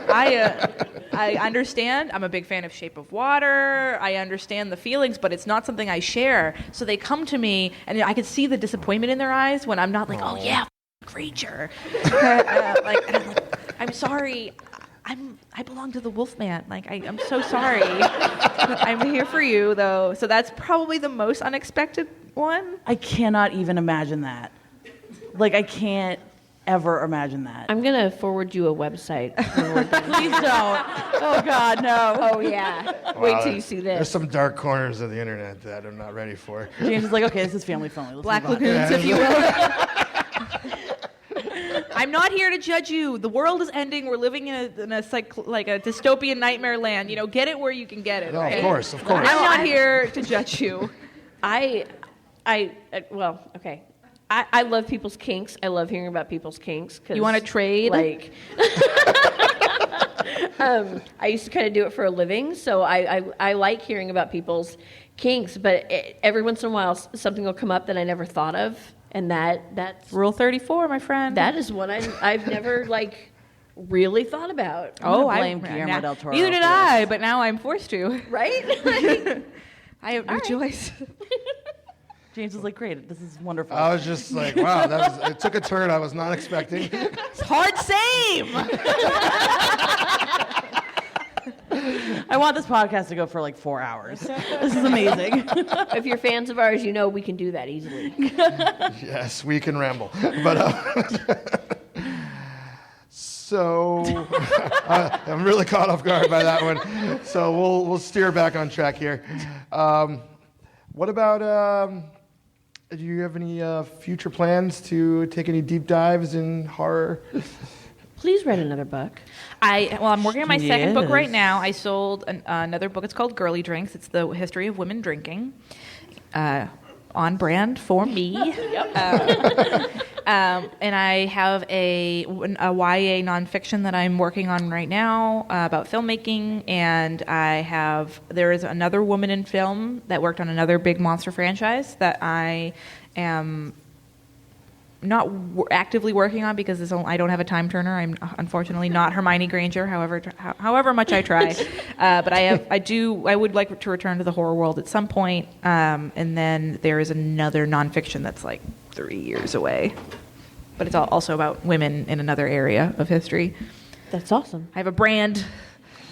I understand. I'm a big fan of Shape of Water. I understand the feelings, but it's not something I share. So they come to me, and I can see the disappointment in their eyes when I'm not like, oh yeah, creature. And I'm like, I'm sorry. I belong to the Wolfman. Like, I'm so sorry. I'm here for you, though. So that's probably the most unexpected one. I cannot even imagine that. Like, I can't ever imagine that. I'm going to forward you a website. Please don't. Oh, God, no. Oh, yeah. Wait till you see this. There's some dark corners of the internet that I'm not ready for. James is like, okay, this is family friendly. Let's Black move on. Lagoons, if you will. I'm not here to judge you. The world is ending. We're living in a dystopian nightmare land. You know, get it where you can get it. No, Okay? of course. I'm not here to judge you. Well, okay. I love people's kinks. I love hearing about people's kinks. You want to trade? Like, I used to kind of do it for a living, so I like hearing about people's kinks. But every once in a while, something will come up that I never thought of, and that's Rule 34, my friend. that is what I've never really thought about. I blame Guillermo del Toro. Neither did for I, this. but now I'm forced to. Right? I have no choice. James is like, great, this is wonderful. I was just like, wow, it took a turn I was not expecting. It's hard same. I want this podcast to go for like 4 hours. This is amazing. If you're fans of ours, you know we can do that easily. Yes, we can ramble. But so I'm really caught off guard by that one. So we'll steer back on track here. What about? Do you have any future plans to take any deep dives in horror? Please write another book. I'm working on my second book Yes. right now. I sold another book. It's called Girly Drinks. It's the history of women drinking. On brand for me. And I have a YA nonfiction that I'm working on right now about filmmaking, and there is another woman in film that worked on another big monster franchise that I am not actively working on because I don't have a time turner. I'm unfortunately not Hermione Granger, however much I try. But I would like to return to the horror world at some point. And then there is another nonfiction that's like 3 years away. But it's also about women in another area of history. That's awesome. I have a brand.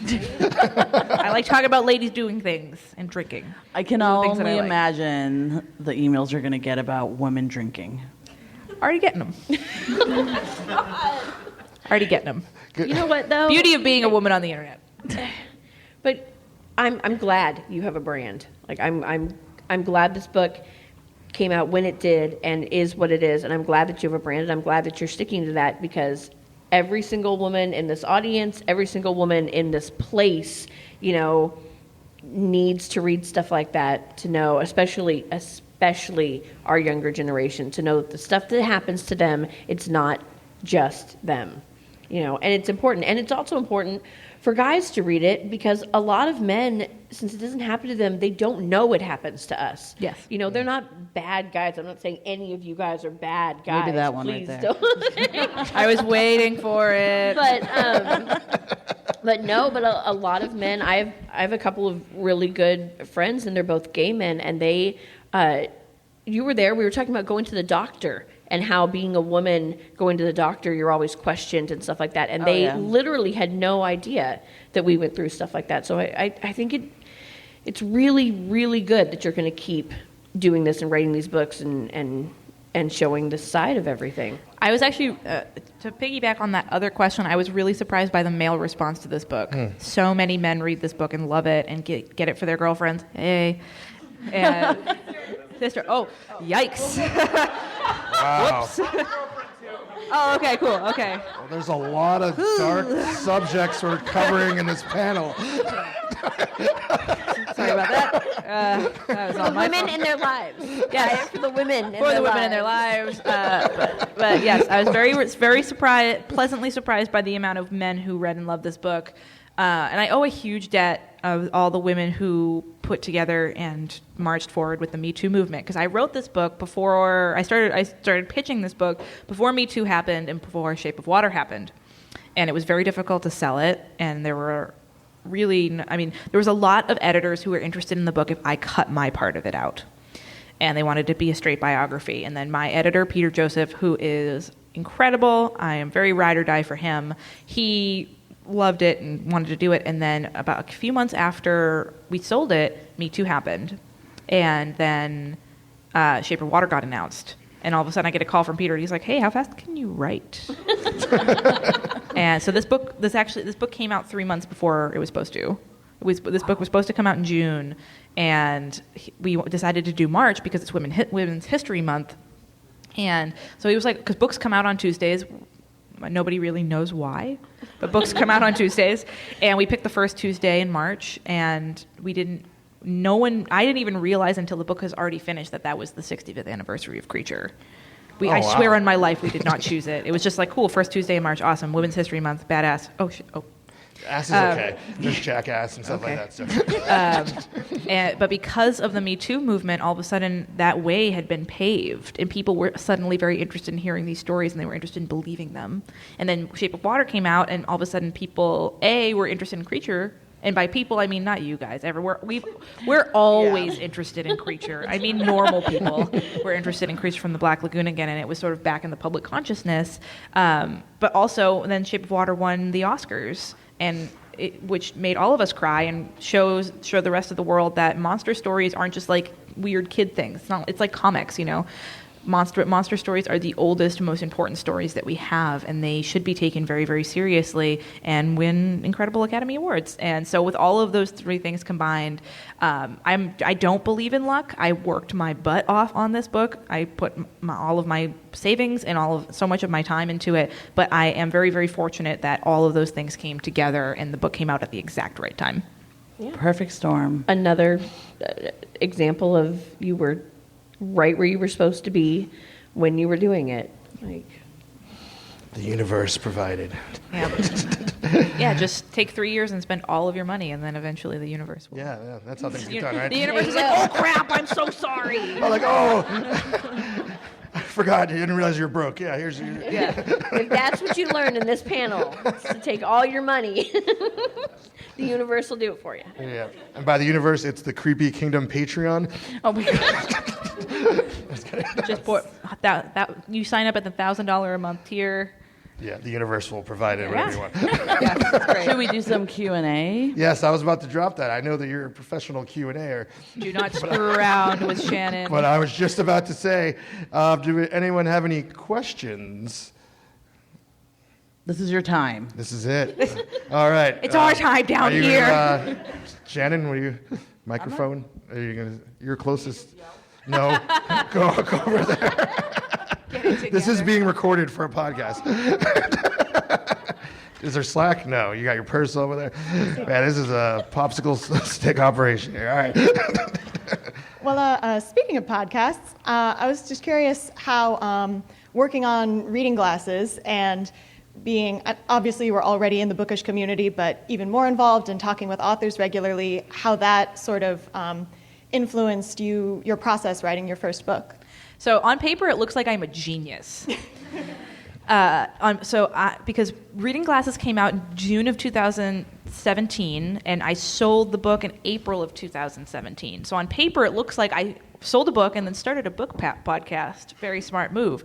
I like talking about ladies doing things and drinking. I can Those are the things that only I like. imagine the emails you're going to get about women drinking. Already getting them. Already getting them. You know what, though? Beauty of being a woman on the internet. But I'm glad you have a brand. Like I'm glad this book came out when it did and is what it is, and I'm glad that you have a brand, and I'm glad that you're sticking to that, because every single woman in this audience, every single woman in this place, needs to read stuff like that to know, especially our younger generation, to know that the stuff that happens to them, it's not just them. And it's important. And it's also important for guys to read it, because a lot of men, since it doesn't happen to them, they don't know it happens to us. Yes. They're not bad guys. I'm not saying any of you guys are bad guys. Maybe that one right Please there. don't. I was waiting for it. But a lot of men, I have a couple of really good friends, and they're both gay men, and they, you were there, we were talking about going to the doctor, and how being a woman going to the doctor, you're always questioned and stuff like that. And they literally had no idea that we went through stuff like that. So I think it's really, really good that you're going to keep doing this and writing these books and showing this side of everything. I was actually, to piggyback on that other question, I was really surprised by the male response to this book. So many men read this book and love it and get it for their girlfriends. Hey. And sister. Oh, yikes. Wow. Whoops. Oh, okay, cool. Okay. Well, there's a lot of dark subjects we're covering in this panel. Sorry about that. That was all my Women fault. in their lives. Yes. For the women. For the women in their lives. But yes, I was very surprised, pleasantly surprised by the amount of men who read and loved this book. And I owe a huge debt of all the women who put together and marched forward with the Me Too movement. Because I wrote this book before I started pitching this book before Me Too happened and before Shape of Water happened. And it was very difficult to sell it. And there were there was a lot of editors who were interested in the book if I cut my part of it out. And they wanted it to be a straight biography. And then my editor, Peter Joseph, who is incredible, I am very ride or die for him, he loved it and wanted to do it. And then about a few months after we sold it, Me Too happened. And then Shape of Water got announced. And all of a sudden I get a call from Peter. He's like, hey, how fast can you write? And so this book came out 3 months before it was supposed to. This book was supposed to come out in June. And we decided to do March because it's Women's History Month. And so he was like, because books come out on Tuesdays. Nobody really knows why, but books come out on Tuesdays. And we picked the first Tuesday in March, and I didn't even realize until the book was already finished that was the 65th anniversary of Creature. I swear on my life we did not choose it. It was just like, cool, first Tuesday in March, awesome, Women's History Month, badass. Oh, shit, oh. Ass is okay. There's jackass and stuff okay. like that stuff. But because of the Me Too movement, all of a sudden that way had been paved, and people were suddenly very interested in hearing these stories, and they were interested in believing them. And then Shape of Water came out, and all of a sudden people, were interested in Creature. And by people, I mean not you guys. We're always interested in Creature. I mean normal people were interested in Creature from the Black Lagoon again, and it was sort of back in the public consciousness. But also, then Shape of Water won the Oscars, which made all of us cry and show the rest of the world that monster stories aren't just like weird kid things. It's like comics, you know. Monster stories are the oldest, most important stories that we have, and they should be taken very, very seriously and win incredible Academy Awards. And so with all of those three things combined, I don't believe in luck. I worked my butt off on this book. I put all of my savings and so much of my time into it, but I am very, very fortunate that all of those things came together and the book came out at the exact right time. Yeah. Perfect storm. Another example of you were right where you were supposed to be when you were doing it. Like, The universe provided. Yeah, just take 3 years and spend all of your money, and then eventually the universe will. Yeah, that's how things get done, right? The universe is like, oh crap, I'm so sorry. I'm like, I forgot. You didn't realize you were broke. Yeah, here's your... Yeah. if that's what you learned in this panel, it's to take all your money. The universe will do it for you. Yeah, and by the universe, it's the Creepy Kingdom Patreon. Oh my god. Just for that you sign up at the $1,000 a month tier. Yeah, the universe will provide it whatever you want. Yeah, that's great. Should we do some Q&A? Yes, I was about to drop that. I know that you're a professional Q&A-er. Do not screw around with Shannon. But I was just about to say, do anyone have any questions? This is your time. This is it. All right. It's our time down here. Shannon, will you microphone? Are you gonna? You're closest. No, go over there. This is being recorded for a podcast. Is there Slack? No. You got your purse over there. Man, this is a popsicle stick operation here. All right. Well, speaking of podcasts, I was just curious how working on reading glasses and being, obviously you were already in the bookish community, but even more involved in talking with authors regularly, how that sort of influenced your process writing your first book. So on paper, it looks like I'm a genius. Because Reading Glasses came out in June of 2017, and I sold the book in April of 2017. So on paper, it looks like I sold a book and then started a book podcast. Very smart move.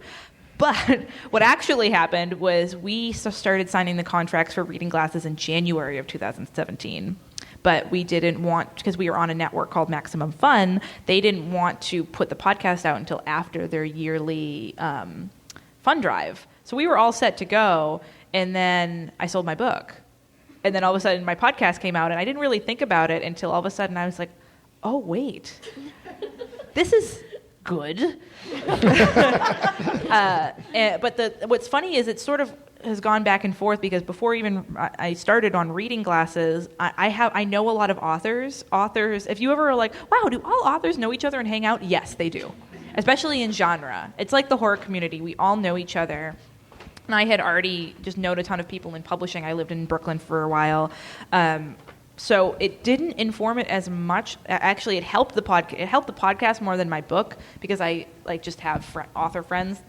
But what actually happened was we started signing the contracts for Reading Glasses in January of 2017. But we didn't want, because we were on a network called Maximum Fun, they didn't want to put the podcast out until after their yearly fund drive. So we were all set to go, and then I sold my book. And then all of a sudden my podcast came out, and I didn't really think about it until all of a sudden I was like, oh, wait. This is good. But what's funny is it sort of has gone back and forth because before even I started on reading glasses, I know a lot of authors. If you ever are like, wow, do all authors know each other and hang out? Yes, they do. Especially in genre. It's like the horror community. We all know each other. And I had already just known a ton of people in publishing. I lived in Brooklyn for a while. So it didn't inform it as much. Actually, it helped the podcast more than my book because I just have author friends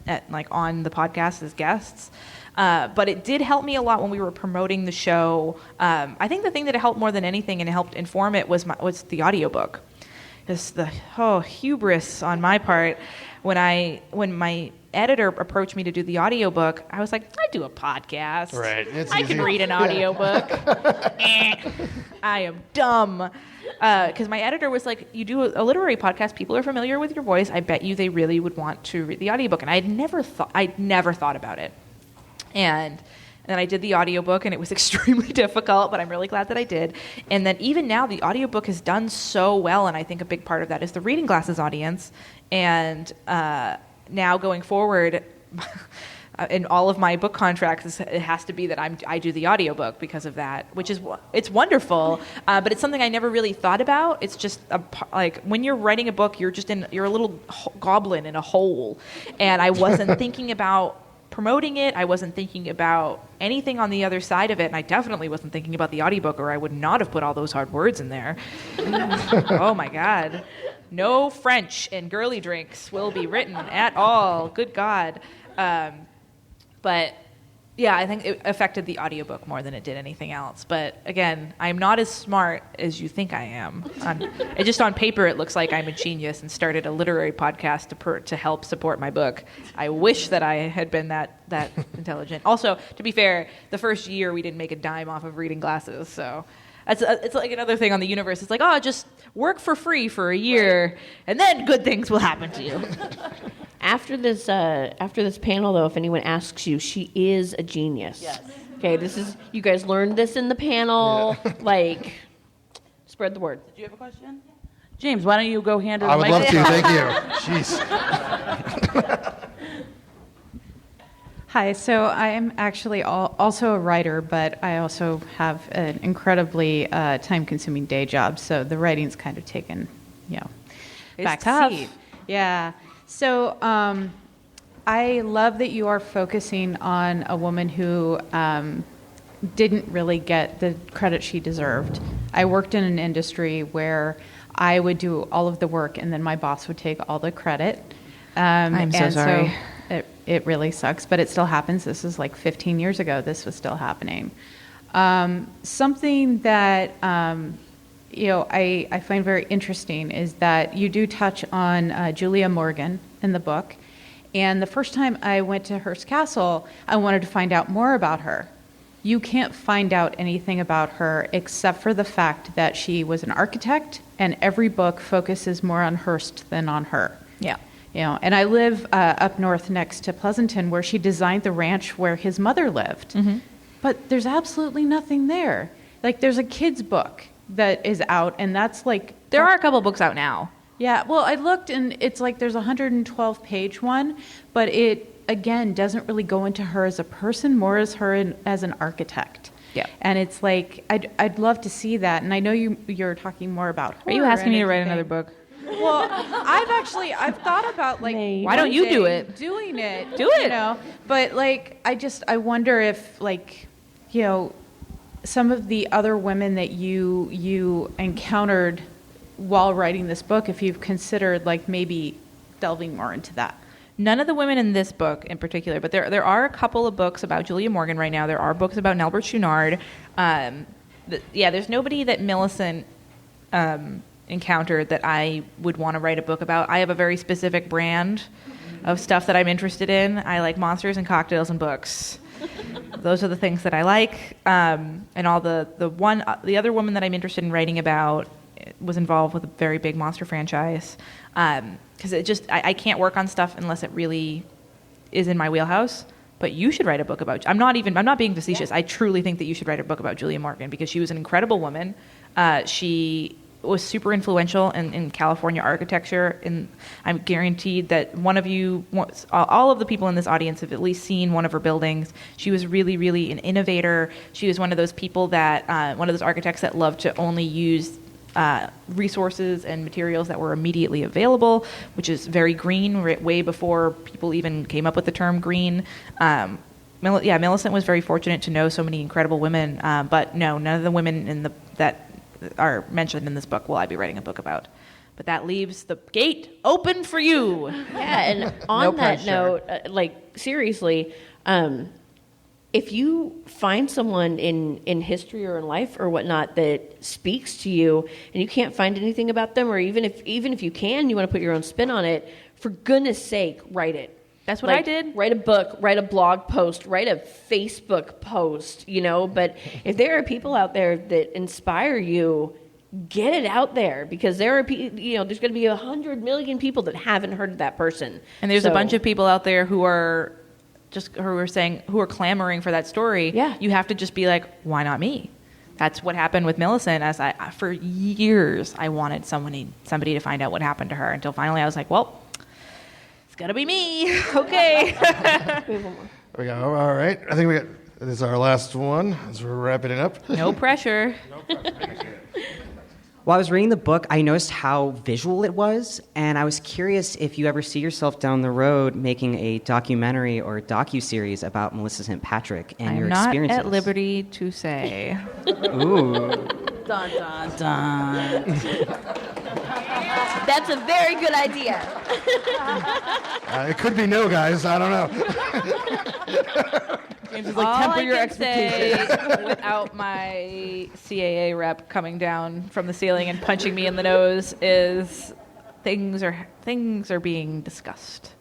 on the podcast as guests. But it did help me a lot when we were promoting the show. I think the thing that it helped more than anything and it helped inform it was the audiobook. Just the hubris on my part when my editor approached me to do the audiobook, I was like, I do a podcast. Right. I can read an audiobook. I am dumb. Because my editor was like, you do a literary podcast, people are familiar with your voice. I bet you they really would want to read the audiobook. And I'd never thought about it. And then I did the audiobook, and it was extremely difficult, but I'm really glad that I did. And then even now, the audiobook has done so well, and I think a big part of that is the reading glasses audience. And now going forward, in all of my book contracts, it has to be that I do the audiobook because of that, which is it's wonderful, but it's something I never really thought about. It's just when you're writing a book, you're a little goblin in a hole, and I wasn't thinking about promoting it. I wasn't thinking about anything on the other side of it, and I definitely wasn't thinking about the audiobook, or I would not have put all those hard words in there. Oh my God. No French and girly drinks will be written at all. Good God. But yeah, I think it affected the audiobook more than it did anything else. But again, I'm not as smart as you think I am. Just on paper, it looks like I'm a genius and started a literary podcast to help support my book. I wish that I had been that intelligent. Also, to be fair, the first year we didn't make a dime off of reading glasses, so it's like another thing on the universe. It's like, just work for free for a year, and then good things will happen to you. After this panel, though, if anyone asks you, she is a genius. Yes. Okay, you guys learned this in the panel. Yeah. Spread the word. Did you have a question? James, why don't you go handle the I would love to. microphone? Thank you. Jeez. Hi, so I'm actually also a writer, but I also have an incredibly time-consuming day job, so the writing's kind of taken, back seat. Yeah. So I love that you are focusing on a woman who didn't really get the credit she deserved. I worked in an industry where I would do all of the work, and then my boss would take all the credit. I'm so sorry. So it really sucks, but it still happens. This is like 15 years ago. This was still happening. Something that I find very interesting is that you do touch on Julia Morgan in the book. And the first time I went to Hearst Castle, I wanted to find out more about her. You can't find out anything about her except for the fact that she was an architect, and every book focuses more on Hearst than on her. Yeah. And I live up north next to Pleasanton, where she designed the ranch where his mother lived. Mm-hmm. But there's absolutely nothing there. Like, there's a kid's book that is out, and that's like... There are a couple books out now. Yeah, well, I looked, and it's like there's a 112-page one, but it, again, doesn't really go into her as a person, more as her as an architect. Yeah. And it's like, I'd love to see that, and I know you're talking more about her. Are you asking me to write another book? Well, I've thought about, like, why don't you do it? Doing it. Do it. But, like, I wonder if, like, some of the other women that you encountered while writing this book, if you've considered, like, maybe delving more into that. None of the women in this book in particular, but there are a couple of books about Julia Morgan right now. There are books about Nelbert Chouinard. There's nobody that Milicent encountered that I would want to write a book about. I have a very specific brand of stuff that I'm interested in. I like monsters and cocktails and books. Those are the things that I like. And all the other woman that I'm interested in writing about was involved with a very big monster franchise. Because I can't work on stuff unless it really is in my wheelhouse. But you should write a book about... I'm not being facetious. Yeah. I truly think that you should write a book about Julia Morgan because she was an incredible woman. She was super influential in California architecture, and I'm guaranteed that all of the people in this audience have at least seen one of her buildings. She was really, really an innovator. She was one of those people that, one of those architects that loved to only use resources and materials that were immediately available, which is very green, way before people even came up with the term green. Milicent was very fortunate to know so many incredible women, but no, none of the women that are mentioned in this book will I be writing a book about. But that leaves the gate open for you. Yeah, and on that note, seriously, if you find someone in history or in life or whatnot that speaks to you and you can't find anything about them, or even if you can, you want to put your own spin on it, for goodness sake, write it. That's what I did. Write a book, write a blog post, write a Facebook post, But if there are people out there that inspire you, get it out there, because there are there's going to be 100 million people that haven't heard of that person. And there's a bunch of people out there who are clamoring for that story. Yeah. You have to just be like, why not me? That's what happened with Milicent. For years, I wanted somebody to find out what happened to her, until finally I was like, well, gotta be me. Okay. There we go. All right. I think this is our last one as we're wrapping it up. No pressure. While I was reading the book, I noticed how visual it was, and I was curious if you ever see yourself down the road making a documentary or docuseries about Milicent Patrick and your experiences. I'm not at liberty to say. Ooh. Dun, dun, dun. That's a very good idea. It could be no, guys. I don't know. James is All like, temper I your can expectations. say, without my CAA rep coming down from the ceiling and punching me in the nose, is things are being discussed.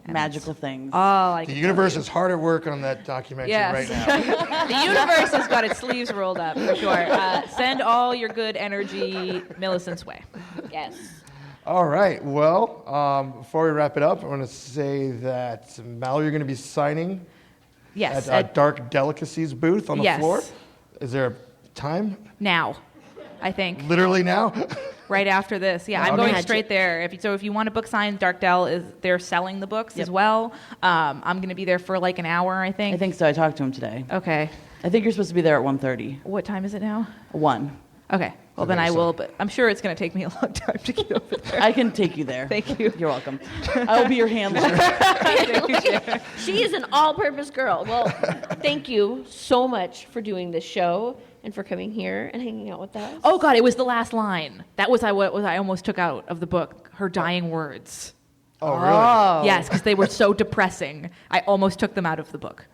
And Magical things. all I The can universe is hard at work on that documentary right now. The universe has got its sleeves rolled up, for sure. Send all your good energy Milicent's way. Yes. All right. Well, before we wrap it up, I want to say that, Mallory, you're going to be signing Yes. at Dark Delicacies booth on the Yes. floor. Is there a time? Now, I think. Literally now? Right after this. Yeah, I'm Okay. going straight there. If you want a book signed, Dark Del they're selling the books as well. I'm going to be there for like an hour, I think. I think so. I talked to him today. Okay. I think you're supposed to be there at 1:30. What time is it now? 1. Okay. Well, then I will, but I'm sure it's going to take me a long time to get over there. I can take you there. Thank you. You're welcome. I will be your handler. She is an all-purpose girl. Well, thank you so much for doing this show and for coming here and hanging out with us. Oh, God, it was the last line. That was what I almost took out of the book, her dying words. Oh, really? Yes, because they were so depressing. I almost took them out of the book.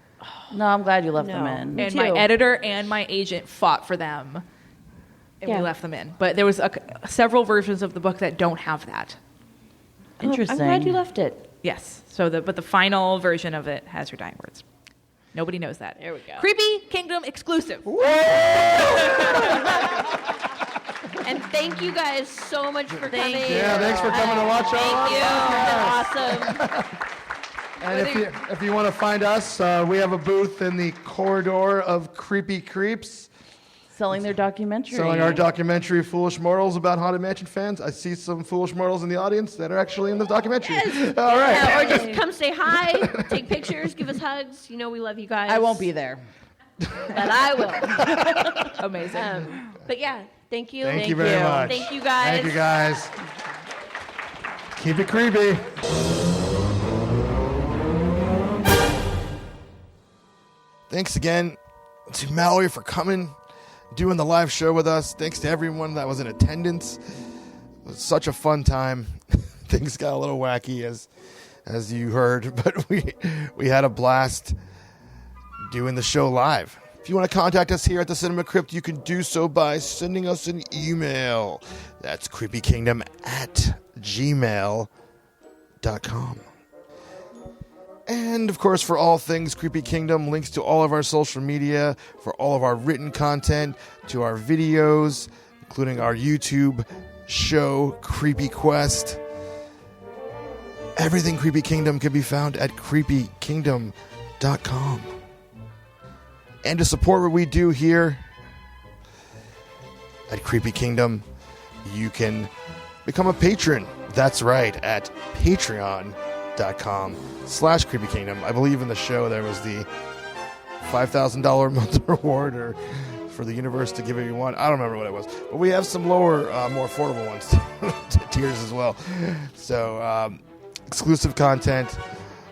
No, I'm glad you left them No. in. Me And too. my editor and my agent fought for them, and Yeah. we left them in. But there was several versions of the book that don't have that. Interesting. I'm glad you left it. Yes. But the final version of it has her dying words. Nobody knows that. There we go. Creepy Kingdom exclusive. And thank you guys so much for coming. Yeah, thanks for coming to watch our Thank you. It's been awesome. And if you want to find us, we have a booth in the corridor of Creepy Creeps, Selling their documentary. selling our documentary Foolish Mortals about Haunted Mansion fans. I see some Foolish Mortals in the audience that are actually in the documentary. All right. Yeah, or just come say hi, take pictures, give us hugs. You know we love you guys. I won't be there. But I will. Amazing. But yeah, thank you. Thank you very much. Thank you guys. Thank you guys. Keep it creepy. Thanks again to Mallory for coming, doing the live show with us. Thanks to everyone that was in attendance. It was such a fun time. Things got a little wacky as you heard, but we had a blast doing the show live. If you want to contact us here at the Cinema Crypt, you can do so by sending us an email. That's creepykingdom@gmail.com. And, of course, for all things Creepy Kingdom, links to all of our social media, for all of our written content, to our videos, including our YouTube show, Creepy Quest. Everything Creepy Kingdom can be found at creepykingdom.com. And to support what we do here at Creepy Kingdom, you can become a patron. That's right, at patreon.com/Creepy Kingdom. I believe in the show there was the $5,000 a month reward, or for the universe to give it you want. I don't remember what it was. But we have some lower, more affordable ones, tiers as well. So, exclusive content,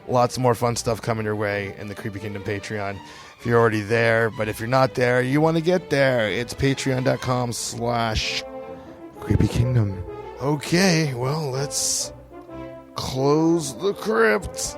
lots more fun stuff coming your way in the Creepy Kingdom Patreon. If you're already there, but if you're not there, you want to get there. It's patreon.com/Creepy Kingdom. Okay, well, let's close the crypt.